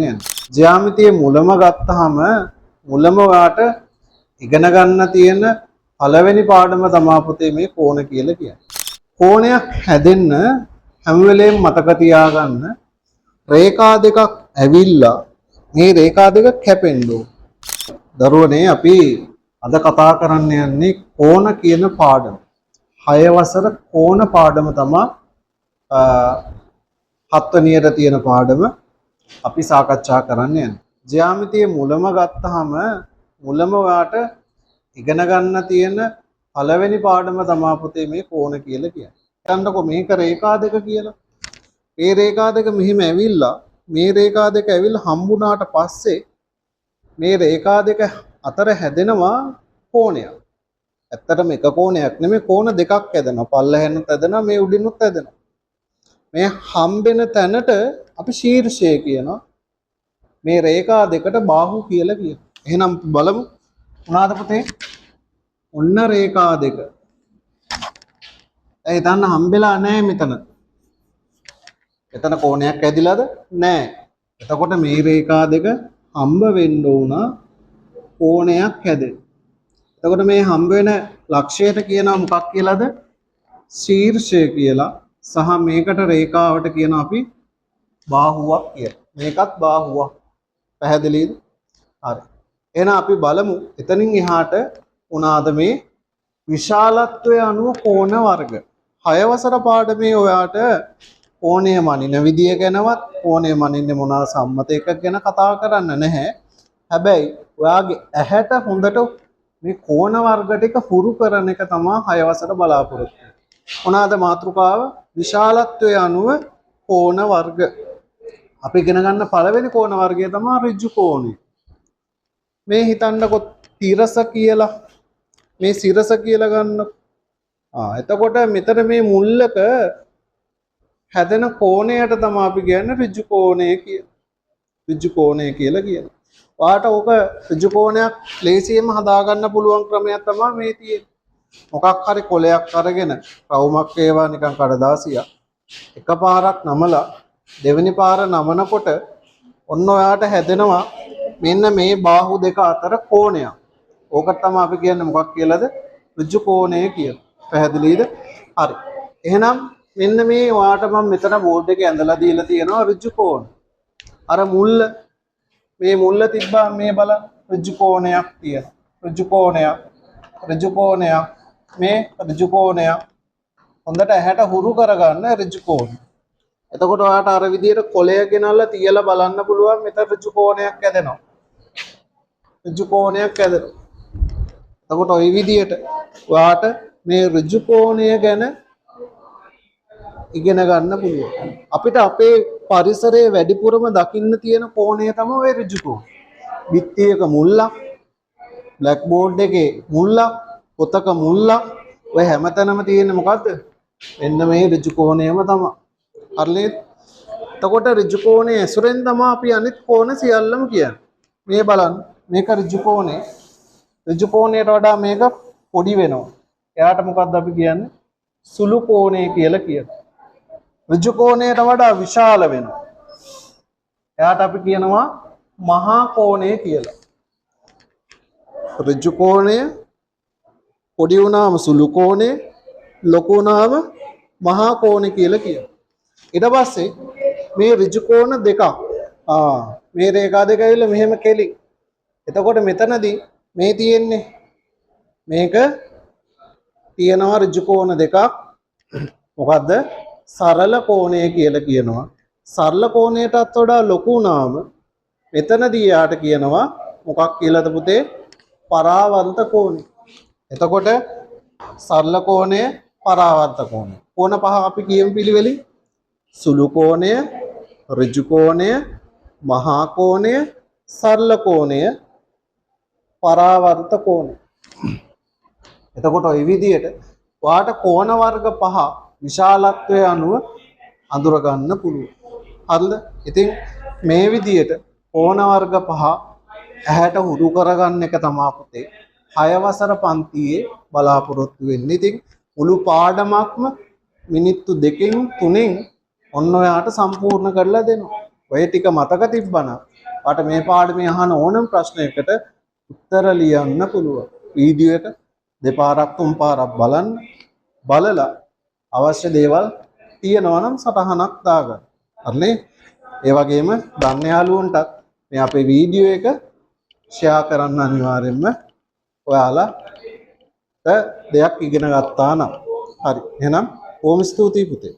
නේද? ජ්‍යාමිතියේ මුලම ගත්තාම මුලම වාට ඉගෙන ගන්න තියෙන පළවෙනි පාඩම තමයි පුතේ මේ කෝණ කියලා කියන්නේ. කෝණයක් හැදෙන්න හැම වෙලේම මතක තියාගන්න රේඛා දෙකක් ඇවිල්ලා මේ රේඛා දෙක කැපෙන්න ඕන. දරුවනේ අපි අද කතා කරන්න යන්නේ කෝණ කියන පාඩම. 6 වසර කෝණ පාඩම තමයි 7 වෙනියට තියෙන පාඩම අපි සාකච්ඡා කරන්න යන්නේ. ජ්‍යාමිතියේ මුලම ගත්තාම මුලම වාට ඉගෙන ගන්න තියෙන පළවෙනි පාඩම තමයි පුතේ මේ කෝණ කියලා කියන්නේ. හිතන්නකො මේක රේඛා දෙක කියලා. මේ රේඛා දෙක මෙහිම ඇවිල්ලා මේ රේඛා දෙක ඇවිල්ලා හම්බුණාට පස්සේ මේ රේඛා දෙක අතර හැදෙනවා කෝණයක්. ඇත්තටම එක කෝණයක් නෙමෙයි කෝණ දෙකක් හැදෙනවා. පල්ලෙහෙනුත් හැදෙනවා මේ උඩිනුත් හැදෙනවා. මේ හම්බෙන තැනට අපි ශීර්ෂය කියනවා. මේ රේඛා දෙකට බාහු කියලා කියනවා. එහෙනම් බලමු. මොනවාද පුතේ? ඔන්න රේඛා දෙක. ඒ තන්න හම්බෙලා නැහැ මෙතන. එතන කෝණයක් ඇදිලාද? නැහැ. එතකොට මේ රේඛා දෙක හම්බ වෙන්න උන කෝණයක් හැදෙන්න. එතකොට මේ හම්බ වෙන ලක්ෂයට කියනවා මොකක් කියලාද? ශීර්ෂය කියලා. සහ මේකට රේඛාවට කියන අපි බාහුවක් කියලා. මේකත් බාහුවක්. පැහැදිලිද? හරි. එහෙනම් අපි බලමු එතනින් එහාට උනාද මේ විශාලත්වයේ අනුව කෝණ වර්ග. 6 වසර පාඩමේ ඔයාට කෝණය මනින විදිය ගැනවත් කෝණය මනින්නේ මොනවා සම්මත එකක් ගැන කතා කරන්න නැහැ. හැබැයි ඔයාගේ ඇහැට හොඳට මේ කෝණ වර්ග ටික හුරු කරන එක තමයි 6 වසර බලාපොරොත්තු වෙන්නේ. මොනවාද මාතෘකාව? විශාලත්වයේ අනුව කෝණ වර්ග. අපි ඉගෙන ගන්න පළවෙනි කෝණ වර්ගය තමයි ඍජු කෝණය. මේ හිතන්නකො තිරස කියලා. මේ සිරස කියලා ගන්න. එතකොට මෙතන මේ මුල්ලක හැදෙන කෝණයට තමයි අපි කියන්නේ ඍජු කෝණය කියලා. ඍජු කෝණය කියලා කියනවා. ඔයාට ඕක ඍජු කෝණයක් ලේසියෙන්ම හදාගන්න පුළුවන් ක්‍රමයක් තමයි මේ තියෙන්නේ. මොකක් හරි කොලයක් අරගෙන රවුමක් ඒවා නිකන් කඩදාසියක් එකපාරක් නමලා දෙවෙනි පාර නමනකොට ඔන්න ඔයාට හැදෙනවා මෙන්න මේ බාහුව දෙක අතර කෝණයක්. ඕකට තමයි අපි කියන්නේ මොකක් කියලාද? ඍජු කෝණය කියලා. පැහැදිලිද? හරි. එහෙනම් මෙන්න මේ ඔයාට මම මෙතන බෝඩ් එකේ ඇඳලා දීලා තියෙනවා ඍජු කෝණ. අර මුල්ල මේ මුල්ල තිබ්බා මේ බලන්න ඍජු කෝණයක් තියෙනවා. ඍජු කෝණයක්. ඍජු කෝණයක්. මේ ඍජු කෝණයක්. හොඳට ඇහැට හුරු කරගන්න ඍජු කෝණය. එතකොට ඔයාට අර විදියට කොලය ගෙනල්ලා තියලා බලන්න පුළුවන් මෙතන ඍජු කෝණයක් ඇදෙනවා. ඍජු කෝණයක් ඇදෙනවා. එතකොට ওই විදියට ඔයාට මේ ඍජු කෝණය ගැන ඉගෙන ගන්න පුළුවන්. අපිට අපේ පරිසරයේ වැඩිපුරම දකින්න තියෙන කෝණය තමයි ওই ඍජු කෝණය. බිත්තියක මුල්ලක්, බ්ලැක් බෝඩ් එකේ මුල්ලක්, පොතක මුල්ලක් ඔය හැමතැනම තියෙන්නේ මොකද්ද? මෙන්න මේ ඍජු කෝණයම තමයි. හරිද? එතකොට ඍජු කෝණයේ ඇසුරෙන් තමයි අපි අනිත් කෝණ සියල්ලම කියන්නේ. මේ බලන්න මේක ඍජු කෝණය. ඍජු කෝණයට වඩා මේක පොඩි වෙනවා. එයාට මොකද්ද අපි කියන්නේ? සුළු කෝණය කියලා කියනවා. ඍජු කෝණයට වඩා විශාල වෙනවා. එයාට අපි කියනවා මහා කෝණය කියලා. ඍජු කෝණය පොඩි වුණාම සුළු කෝණය, ලොකු වුණාම මහා කෝණය කියලා කියනවා. ඊට පස්සේ මේ ඍජු කෝණ දෙකක් මේ රේඛා දෙක ඇවිල්ලා මෙහෙම කෙලින්. එතකොට මෙතනදී මේ තියෙන්නේ මේක තියෙනවා ඍජු කෝණ දෙකක්. මොකද්ද? සරල කෝණය කියලා කියනවා. සරල කෝණයටත් වඩා ලොකු වුණාම මෙතනදී යාට කියනවා මොකක් කියලාද පුතේ? පරාවර්ත කෝණය. එතකොට සරල කෝණය, පරාවර්ත කෝණය. කෝණ පහ අපි කියමු පිළිවෙලින්. සුළු කෝණය, ඍජු කෝණය, මහා කෝණය, සරල කෝණය, පරාවර්ත කෝණය. එතකොට ওই විදිහට ඔයාට කෝණ වර්ග පහ විශාලත්වයේ අනුව අඳුර ගන්න පුළුවන්. හරිද? ඉතින් මේ විදිහට කෝණ වර්ග පහ ඇහැට හුරු කරගන්න එක තමයි පුතේ 6 වසර පන්තියේ බලාපොරොත්තු වෙන්නේ. ඉතින් මුළු පාඩමක්ම මිනිත්තු 2කින් 3කින් ඔන්න ඔයාට සම්පූර්ණ කරලා දෙනවා. ඔය ටික මතක තිබ්බනම් ඔයාට මේ පාඩමේ අහන ඕනම ප්‍රශ්නයකට උත්තර ලියන්න පුළුවන්. වීඩියෝ එක දෙපාරක් තුන් පාරක් බලන්න. බලලා අවශ්‍ය දේවල් තියෙනවා නම් සටහනක් දාගන්න. හරිනේ? ඒ වගේම දන්න යාළුවන්ටත් මේ අපේ වීඩියෝ එක ෂෙයා කරන්න අනිවාර්යෙන්ම ඔයාලා දෙයක් ඉගෙන ගත්තා නම්. හරි. එහෙනම් බොහොම ස්තුතියි පුතේ.